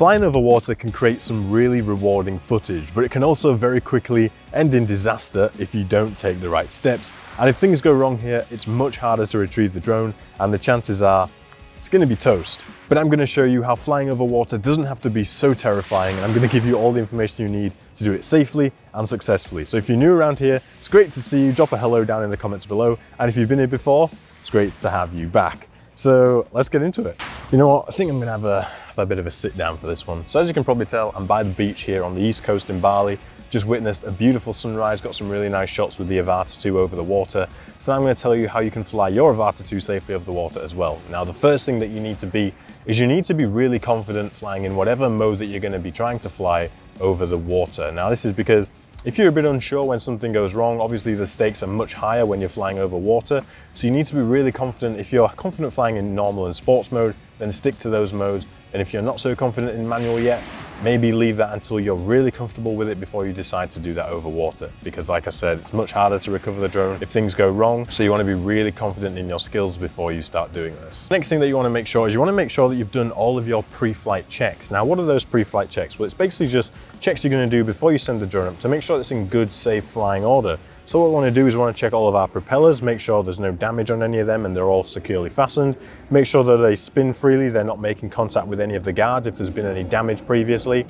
Flying over water can create some really rewarding footage, but it can also very quickly end in disaster if you don't take the right steps. And if things go wrong here, it's much harder to retrieve the drone, and the chances are it's going to be toast. But I'm going to show you how flying over water doesn't have to be so terrifying, and I'm going to give you all the information you need to do it safely and successfully. So if you're new around here, it's great to see you. Drop a hello down in the comments below, and if you've been here before, it's great to have you back. So let's get into it. You know what, I think I'm gonna have a bit of a sit down for this one. So as you can probably tell, I'm by the beach here on the east coast in Bali. Just witnessed a beautiful sunrise, got some really nice shots with the AVATA 2 over the water. So now I'm gonna tell you how you can fly your AVATA 2 safely over the water as well. Now, the first thing that you need to be is you need to be really confident flying in whatever mode that you're gonna be trying to fly over the water. Now, this is because if you're a bit unsure when something goes wrong, obviously the stakes are much higher when you're flying over water. So you need to be really confident. If you're confident flying in normal and sports mode, then stick to those modes. And if you're not so confident in manual yet, maybe leave that until you're really comfortable with it before you decide to do that over water. Because like I said, it's much harder to recover the drone if things go wrong. So you want to be really confident in your skills before you start doing this. Next thing that you want to make sure is you want to make sure that you've done all of your pre-flight checks. Now, what are those pre-flight checks? Well, it's basically just checks you're going to do before you send the drone up to make sure it's in good, safe flying order. So what we want to do is we want to check all of our propellers, make sure there's no damage on any of them and they're all securely fastened. Make sure that they spin freely, they're not making contact with any of the guards if there's been any damage previously.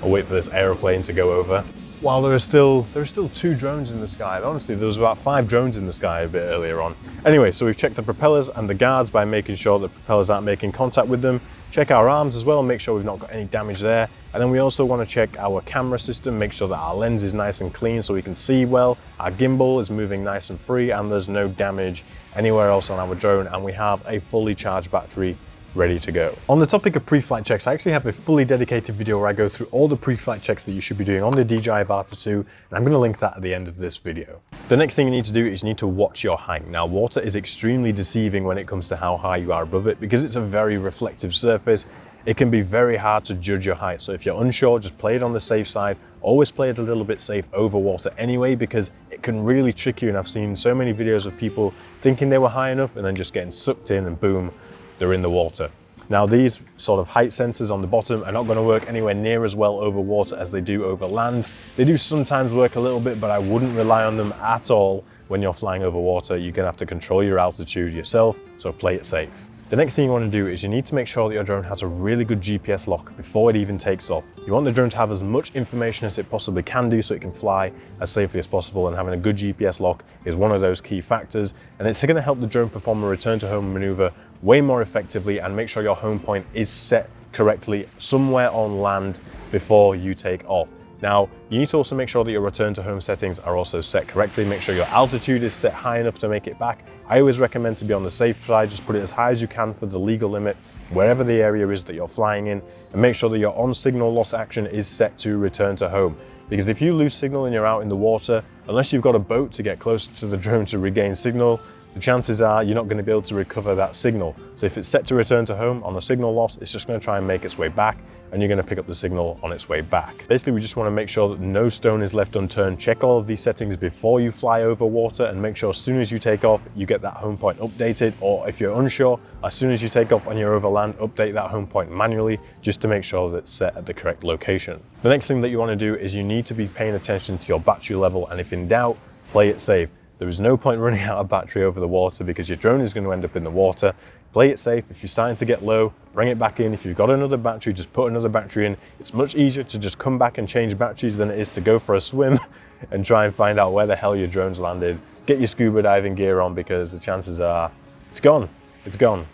I'll wait for this aeroplane to go over. While there are still 2 drones in the sky. Honestly, there was about 5 drones in the sky a bit earlier on. Anyway, so we've checked the propellers and the guards by making sure that propellers aren't making contact with them. Check our arms as well, make sure we've not got any damage there. And then we also want to check our camera system, make sure that our lens is nice and clean so we can see well. Our gimbal is moving nice and free and there's no damage anywhere else on our drone, and we have a fully charged battery ready to go. On the topic of pre-flight checks, I actually have a fully dedicated video where I go through all the pre-flight checks that you should be doing on the DJI AVATA 2, and I'm going to link that at the end of this video. The next thing you need to do is you need to watch your height. Now, water is extremely deceiving when it comes to how high you are above it because it's a very reflective surface. It can be very hard to judge your height. So if you're unsure, just play it on the safe side. Always play it a little bit safe over water anyway, because it can really trick you. And I've seen so many videos of people thinking they were high enough and then just getting sucked in and boom, they're in the water. Now, these sort of height sensors on the bottom are not going to work anywhere near as well over water as they do over land. They do sometimes work a little bit, but I wouldn't rely on them at all when you're flying over water. You're going to have to control your altitude yourself, so play it safe. The next thing you want to do is you need to make sure that your drone has a really good GPS lock before it even takes off. You want the drone to have as much information as it possibly can do so it can fly as safely as possible, and having a good GPS lock is one of those key factors, and it's going to help the drone perform a return to home maneuver way more effectively and make sure your home point is set correctly somewhere on land before you take off. Now, you need to also make sure that your return to home settings are also set correctly. Make sure your altitude is set high enough to make it back. I always recommend to be on the safe side. Just put it as high as you can for the legal limit, wherever the area is that you're flying in, and make sure that your on signal loss action is set to return to home. Because if you lose signal and you're out in the water, unless you've got a boat to get closer to the drone to regain signal, the chances are you're not going to be able to recover that signal. So if it's set to return to home on the signal loss, it's just going to try and make its way back, and you're going to pick up the signal on its way back. Basically, we just want to make sure that no stone is left unturned. Check all of these settings before you fly over water, and make sure as soon as you take off, you get that home point updated. Or if you're unsure, as soon as you take off and you're over land, update that home point manually just to make sure that it's set at the correct location. The next thing that you want to do is you need to be paying attention to your battery level, and if in doubt, play it safe. There is no point running out of battery over the water because your drone is going to end up in the water. Play it safe. If you're starting to get low, bring it back in. If you've got another battery, just put another battery in. It's much easier to just come back and change batteries than it is to go for a swim and try and find out where the hell your drone's landed. Get your scuba diving gear on because the chances are it's gone. It's gone.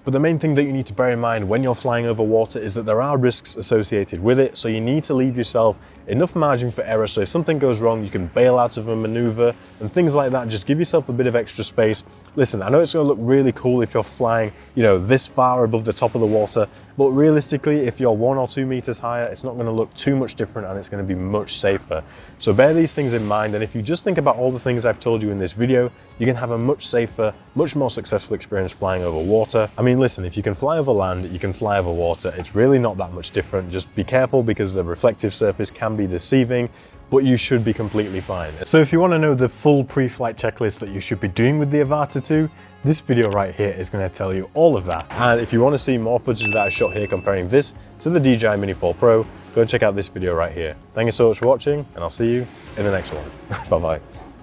But the main thing that you need to bear in mind when you're flying over water is that there are risks associated with it. So you need to leave yourself enough margin for error. So if something goes wrong, you can bail out of a maneuver and things like that. Just give yourself a bit of extra space. Listen, I know it's going to look really cool if you're flying, this far above the top of the water, but realistically, if you're 1 or 2 meters higher, it's not going to look too much different and it's going to be much safer. So bear these things in mind. And if you just think about all the things I've told you in this video, you can have a much safer, much more successful experience flying over water. water. I mean, listen, if you can fly over land, you can fly over water. It's really not that much different. Just be careful because the reflective surface can be deceiving, but you should be completely fine. So if you want to know the full pre-flight checklist that you should be doing with the Avata 2, this video right here is going to tell you all of that. And if you want to see more footage that I shot here comparing this to the DJI Mini 4 Pro, go and check out this video right here. Thank you so much for watching, and I'll see you in the next one. Bye-bye.